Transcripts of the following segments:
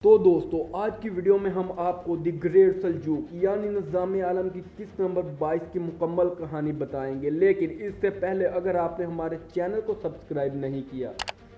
تو دوستو آج کی ویڈیو میں ہم آپ کو دی گریٹ سلجوق یعنی نظام عالم کی قسط نمبر 22 کی مکمل کہانی بتائیں گے، لیکن اس سے پہلے اگر آپ نے ہمارے چینل کو سبسکرائب نہیں کیا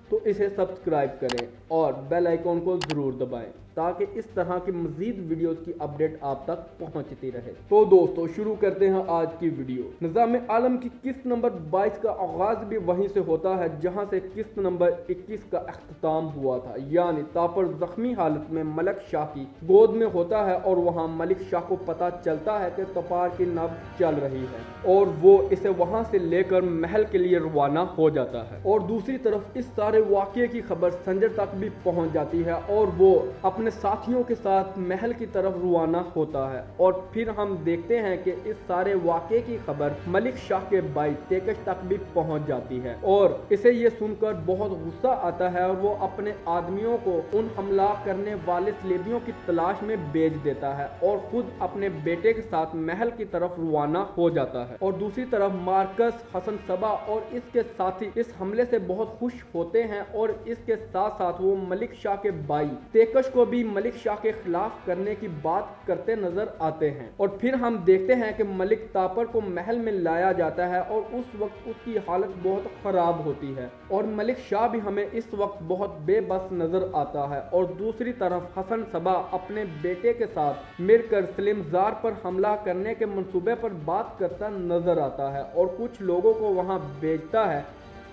تو اسے سبسکرائب کریں اور بیل آئیکن کو ضرور دبائیں تاکہ اس طرح کی مزید ویڈیوز کی اپڈیٹ آپ تک پہنچتی رہے۔ تو دوستو شروع کرتے ہیں آج کی ویڈیو۔ نظام عالم کی قسط نمبر 22 کا آغاز بھی وہیں سے ہوتا ہے جہاں سے قسط نمبر 21 کا اختتام ہوا تھا، یعنی تاپر زخمی حالت میں ملک شاہ کی گود میں ہوتا ہے اور وہاں ملک شاہ کو پتہ چلتا ہے کہ تپار کی نبض چل رہی ہے اور وہ اسے وہاں سے لے کر محل کے لیے روانہ ہو جاتا ہے، اور دوسری طرف اس سارے واقعے کی خبر سنجر تک بھی پہنچ جاتی ہے اور وہ اپنے ساتھیوں کے ساتھ محل کی طرف روانہ ہوتا ہے۔ اور پھر ہم دیکھتے ہیں کہ اس سارے واقعے کی خبر ملک شاہ کے بھائی تیکش تک بھی پہنچ جاتی ہے اور اسے یہ سن کر بہت غصہ آتا ہے اور وہ اپنے آدمیوں کو ان حملہ کرنے والے سلیبیوں کی تلاش میں بھیج دیتا ہے اور خود اپنے بیٹے کے ساتھ محل کی طرف روانہ ہو جاتا ہے۔ اور دوسری طرف مارکس، حسن صبا اور اس کے ساتھی اس حملے سے بہت خوش ہوتے ہیں اور اس کے ساتھ ساتھ وہ ملک شاہ کے بھائی تیکش کو بھی ملک شاہ کے خلاف کرنے کی بات کرتے نظر آتے ہیں۔ اور پھر ہم دیکھتے ہیں کہ ملک تاپر کو محل میں لایا جاتا ہے اور اس وقت اس کی حالت بہت خراب ہوتی ہے اور ملک شاہ بھی ہمیں اس وقت بہت بے بس نظر آتا ہے۔ اور دوسری طرف حسن صبا اپنے بیٹے کے ساتھ مل کر سلیم زار پر حملہ کرنے کے منصوبے پر بات کرتا نظر آتا ہے اور کچھ لوگوں کو وہاں بھیجتا ہے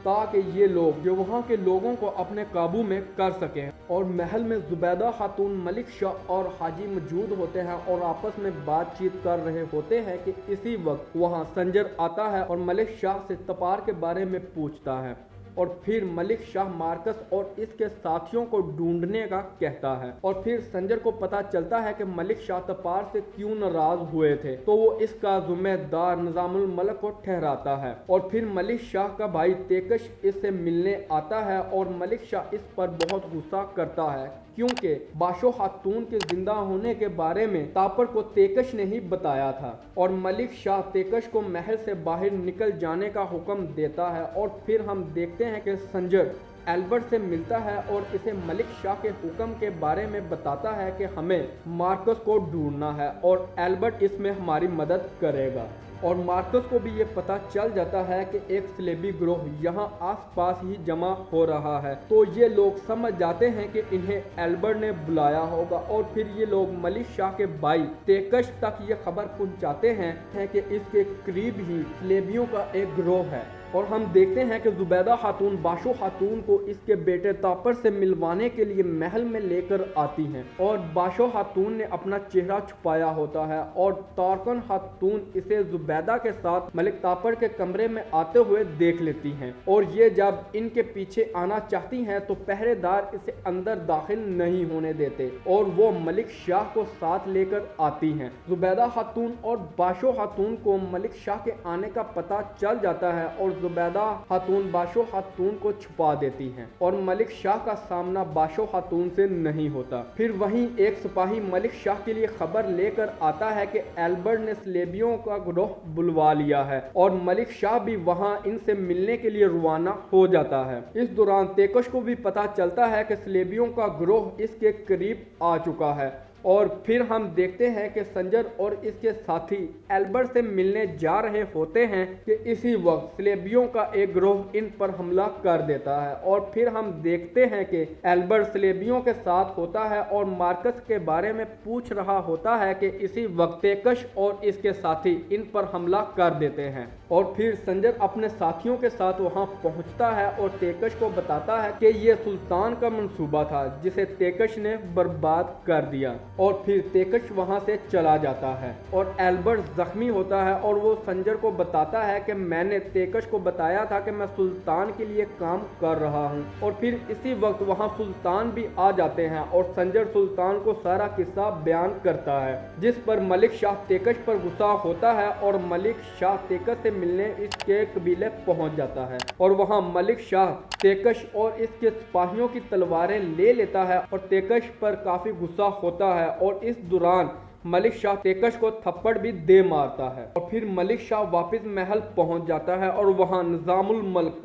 تاکہ یہ لوگ جو وہاں کے لوگوں کو اپنے قابو میں کر سکیں۔ اور محل میں زبیدہ خاتون، ملک شاہ اور حاجی موجود ہوتے ہیں اور آپس میں بات چیت کر رہے ہوتے ہیں کہ اسی وقت وہاں سنجر آتا ہے اور ملک شاہ سے تپار کے بارے میں پوچھتا ہے اور پھر ملک شاہ مارکس اور اس کے ساتھیوں کو ڈھونڈنے کا کہتا ہے۔ اور پھر سنجر کو پتا چلتا ہے کہ ملک شاہ تپار سے کیوں ناراض ہوئے تھے تو وہ اس کا ذمہ دار نظام الملک کو ٹھہراتا ہے۔ اور پھر ملک شاہ کا بھائی تیکش اس سے ملنے آتا ہے اور ملک شاہ اس پر بہت غصہ کرتا ہے کیونکہ باشو خاتون کے زندہ ہونے کے بارے میں تاپر کو تیکش نے ہی بتایا تھا، اور ملک شاہ تیکش کو محل سے باہر نکل جانے کا حکم دیتا ہے۔ اور پھر ہم دیکھتے ہیں کہ سنجر البرٹ سے ملتا ہے اور اسے ملک شاہ کے حکم کے بارے میں بتاتا ہے کہ ہمیں مارکس کو ڈھونڈنا ہے اور البرٹ اس میں ہماری مدد کرے گا۔ اور مارکس کو بھی یہ پتہ چل جاتا ہے کہ ایک سلیبی گروہ یہاں آس پاس ہی جمع ہو رہا ہے، تو یہ لوگ سمجھ جاتے ہیں کہ انہیں البرٹ نے بلایا ہوگا اور پھر یہ لوگ ملک شاہ کے بھائی تیکش تک یہ خبر پہنچاتے ہیں کہ اس کے قریب ہی سلیبیوں کا ایک گروہ ہے۔ اور ہم دیکھتے ہیں کہ زبیدہ خاتون باشو خاتون کو اس کے بیٹے تاپر سے ملوانے کے لیے محل میں لے کر آتی ہیں اور باشو خاتون نے اپنا چہرہ چھپایا ہوتا ہے اور تارکن خاتون اسے زبیدہ کے ساتھ ملک تاپر کے کمرے میں آتے ہوئے دیکھ لیتی ہیں، اور یہ جب ان کے پیچھے آنا چاہتی ہیں تو پہرے دار اسے اندر داخل نہیں ہونے دیتے اور وہ ملک شاہ کو ساتھ لے کر آتی ہیں۔ زبیدہ خاتون اور باشو خاتون کو ملک شاہ کے آنے کا پتہ چل جاتا ہے اور زبیدہ خاتون باشو خاتون کو چھپا دیتی ہیں اور ملک شاہ کا سامنا باشو خاتون سے نہیں ہوتا۔ پھر وہیں ایک سپاہی ملک شاہ کے لیے خبر لے کر آتا ہے کہ البرٹ نے سلیبیوں کا گروہ بلوا لیا ہے اور ملک شاہ بھی وہاں ان سے ملنے کے لیے روانہ ہو جاتا ہے۔ اس دوران تیکش کو بھی پتہ چلتا ہے کہ سلیبیوں کا گروہ اس کے قریب آ چکا ہے، اور پھر ہم دیکھتے ہیں کہ سنجر اور اس کے ساتھی البرٹ سے ملنے جا رہے ہوتے ہیں کہ اسی وقت سلیبیوں کا ایک گروہ ان پر حملہ کر دیتا ہے۔ اور پھر ہم دیکھتے ہیں کہ البرٹ سلیبیوں کے ساتھ ہوتا ہے اور مارکس کے بارے میں پوچھ رہا ہوتا ہے کہ اسی وقت تیکش اور اس کے ساتھی ان پر حملہ کر دیتے ہیں۔ اور پھر سنجر اپنے ساتھیوں کے ساتھ وہاں پہنچتا ہے اور تیکش کو بتاتا ہے کہ یہ سلطان کا منصوبہ تھا جسے تیکش نے برباد کر دیا، اور پھر تیکش وہاں سے چلا جاتا ہے اور البرٹ زخمی ہوتا ہے اور وہ سنجر کو بتاتا ہے کہ میں نے تیکش کو بتایا تھا کہ میں سلطان کے لیے کام کر رہا ہوں۔ اور پھر اسی وقت وہاں سلطان بھی آ جاتے ہیں اور سنجر سلطان کو سارا قصہ بیان کرتا ہے، جس پر ملک شاہ تیکش پر غصہ ہوتا ہے اور ملک شاہ تیکش سے ملنے اس کے قبیلے پہنچ جاتا ہے اور وہاں ملک شاہ تیکش اور اس کے سپاہیوں کی تلواریں لے لیتا ہے اور تیکش پر کافی غصہ ہوتا ہے اور اس دوران ملک شاہ تیکش کو تھپڑ بھی دے مارتا ہے۔ اور پھر ملک شاہ واپس محل پہنچ جاتا ہے اور وہاں نظام الملک